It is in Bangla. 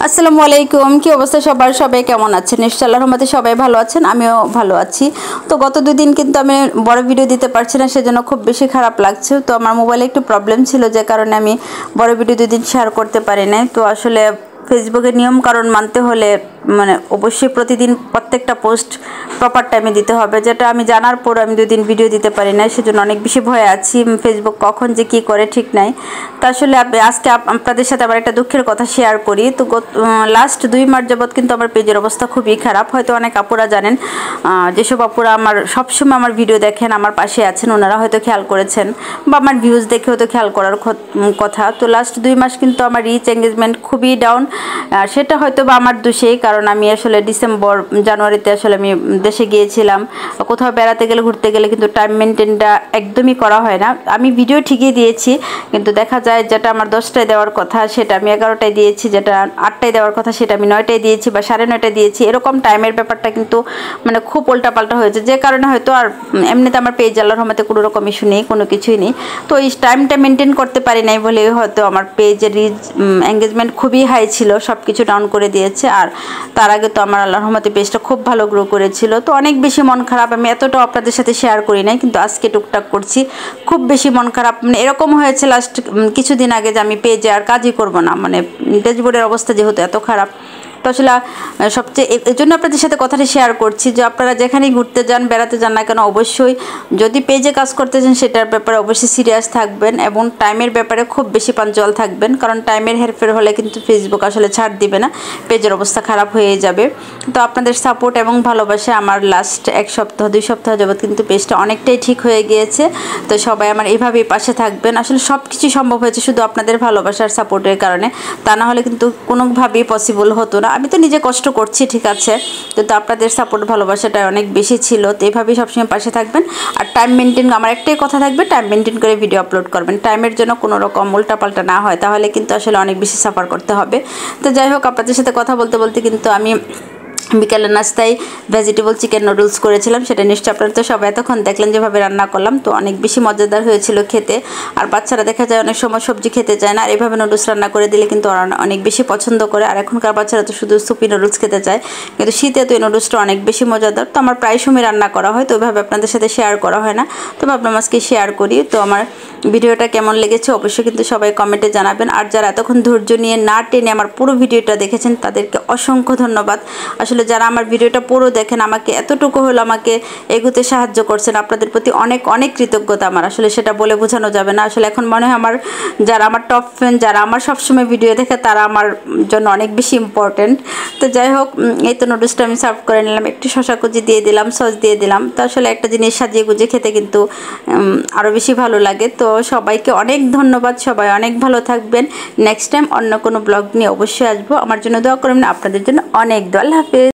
আসসালামু আলাইকুম। কি অবস্থা সবার? সবাই কেমন আছেন? নিশ্চয়ই আল্লাহর রহমতে সবাই ভালো আছেন, আমিও ভালো আছি। তো গত 2 দিন কিন্তু আমি বড় ভিডিও দিতে পারছি না, সেজন্য খুব বেশি খারাপ লাগছে। তো আমার মোবাইলে একটু প্রবলেম ছিল, যে কারণে আমি বড় ভিডিও 2 দিন শেয়ার করতে পারি নাই। তো আসলে ফেসবুকের নিয়ম কারণ মানতে হলে মানে অবশ্যই প্রতিদিন প্রত্যেকটা পোস্ট প্রপার টাইমে দিতে হবে, যেটা আমি জানার পর আমি 2 দিন ভিডিও দিতে পারি না, সেজন্য অনেক বেশি ভয়ে আছি। ফেসবুক কখন যে কী করে ঠিক নাই। তো আসলে আজকে আপনাদের সাথে আবার একটা দুঃখের কথা শেয়ার করি। তো লাস্ট 2 মাস যাবৎ কিন্তু আমার পেজের অবস্থা খুবই খারাপ। হয়তো অনেক আপুরা জানেন, যেসব আপুরা আমার সবসময় আমার ভিডিও দেখেন, আমার পাশে আছেন, ওনারা হয়তো খেয়াল করেছেন, বা আমার ভিউজ দেখে হয়তো খেয়াল করার কথা। তো লাস্ট 2 মাস কিন্তু আমার রিচ এঙ্গেজমেন্ট খুবই ডাউন। সেটা হয়তো বা আমার দোষেই, কারণ আমি আসলে ডিসেম্বর জানুয়ারিতে আসলে আমি দেশে গিয়েছিলাম। কোথাও বেড়াতে গেলে ঘুরতে গেলে কিন্তু টাইম মেনটেনটা একদমই করা হয় না। আমি ভিডিও ঠিকই দিয়েছি, কিন্তু দেখা যায় যেটা আমার 10টায় দেওয়ার কথা সেটা আমি 11টায় দিয়েছি, যেটা 8টায় দেওয়ার কথা সেটা আমি 9টায় দিয়েছি বা 9:30টায় দিয়েছি। এরকম টাইমের ব্যাপারটা কিন্তু মানে খুব উল্টাপাল্টা হয়েছে, যে কারণে হয়তো আর এমনিতে আমার পেজ আল্লাহর রহমতে কোনো রকম ইস্যু নেই, কোনো কিছুই নেই। তো এই টাইমটা মেনটেন করতে পারি নাই বলে হয়তো আমার পেজের রিচ এঙ্গেজমেন্ট খুবই হাই ছিল, সব কিছু ডাউন করে দিয়েছে। আর তার আগে তো আমার আল্লাহর রহমতে পেজটা খুব ভালো গ্রো করেছিল। তো অনেক বেশি মন খারাপ, আমি এতটাও আপনাদের সাথে শেয়ার করি নাই, কিন্তু আজকে টুকটাক করছি। খুব বেশি মন খারাপ, মানে এরকম হয়েছে লাস্ট কিছুদিন আগে যে আমি পেজে আর কাজই করব না, মানে ড্যাশবোর্ডের অবস্থা যেহেতু এত খারাপ। তো আসলে সবচেয়ে এই জন্য আপনাদের সাথে কথাটা শেয়ার করছি, যে আপনারা যেখানেই ঘুরতে যান, বেড়াতে যান না কেন, অবশ্যই যদি পেজে কাজ করতে চান সেটার ব্যাপারে অবশ্যই সিরিয়াস থাকবেন, এবং টাইমের ব্যাপারে খুব বেশি পাঞ্চুয়াল থাকবেন। কারণ টাইমের হেরফের হলে কিন্তু ফেসবুক আসলে ছাড় দিবে না, পেজের অবস্থা খারাপ হয়ে যাবে। তো আপনাদের সাপোর্ট এবং ভালোবাসা আমার লাস্ট 1 সপ্তাহ 2 সপ্তাহ যাবৎ কিন্তু পেজটা অনেকটাই ঠিক হয়ে গিয়েছে। তো সবাই আমার এইভাবেই পাশে থাকবেন। আসলে সব কিছুই সম্ভব হয়েছে শুধু আপনাদের ভালোবাসার সাপোর্টের কারণে, তা না হলে কিন্তু কোনোভাবেই পসিবল হতো না। আমি তো নিজে কষ্ট করছি ঠিক আছে, কিন্তু আপনাদের সাপোর্ট ভালোবাসাটা অনেক বেশি ছিল। তো এইভাবেই সবসময় পাশে থাকবেন। আর টাইম মেনটেন, আমার একটাই কথা থাকবে, টাইম মেনটেন করে ভিডিও আপলোড করবেন। টাইমের জন্য কোনো রকম উল্টাপাল্টা না হয়, তাহলে কিন্তু আসলে অনেক বেশি সাফার করতে হবে। তো যাই হোক, আপনাদের সাথে কথা বলতে বলতে কিন্তু আমি বিকালের নাস্তায় ভেজিটেবল চিকেন নুডলস করেছিলাম, সেটা নিশ্চয়ই আপনারা তো সবাই এতক্ষণ দেখলেন যেভাবে রান্না করলাম। তো অনেক বেশি মজাদার হয়েছিল খেতে। আর বাচ্চারা দেখা যায় অনেক সময় সবজি খেতে চায় না, আর এভাবে নুডলস রান্না করে দিলে কিন্তু ওরা অনেক বেশি পছন্দ করে। আর এখনকার বাচ্চারা তো শুধু সুপি নুডলস খেতে চায়, কিন্তু শীতে তো এই নুডলসটা অনেক বেশি মজাদার। তো আমার প্রায় সময় রান্না করা হয়, তো ওইভাবে আপনাদের সাথে শেয়ার করা হয় না, তো ভাবলাম আজকে শেয়ার করি। তো আমার ভিডিওটা কেমন লেগেছে অবশ্যই কিন্তু সবাই কমেন্টে জানাবেন। আর যারা এতক্ষণ ধৈর্য নিয়ে না টেনে আমার পুরো ভিডিওটা দেখেছেন তাদেরকে অসংখ্য ধন্যবাদ। আসলে যারা আমার ভিডিওটা পুরো দেখেন, আমাকে এতটুকু হলো আমাকে এগোতে সাহায্য করছেন, আপনাদের প্রতি অনেক অনেক কৃতজ্ঞতা আমার। আসলে সেটা বলে বোঝানো যাবে না। আসলে এখন মনে হয় আমার যারা আমার টপ ফ্যান, যারা আমার সবসময় ভিডিও দেখে, তারা আমার জন্য অনেক বেশি ইম্পর্টেন্ট। তো যাই হোক, এই তো নুডলসটা আমি সার্ভ করে নিলাম, একটু শসা কুচি দিয়ে দিলাম, সস দিয়ে দিলাম। তো আসলে একটা জিনিস সাজিয়ে গুজিয়ে খেতে কিন্তু আরও বেশি ভালো লাগে। তো সবাইকে অনেক ধন্যবাদ, সবাই অনেক ভালো থাকবেন। নেক্সট টাইম অন্য কোনো ব্লগ নিয়ে অবশ্যই আসবো। আমার জন্য দোয়া করবেন, আপনাদের জন্য অনেক দোয়া। আল্লাহ হাফেজ।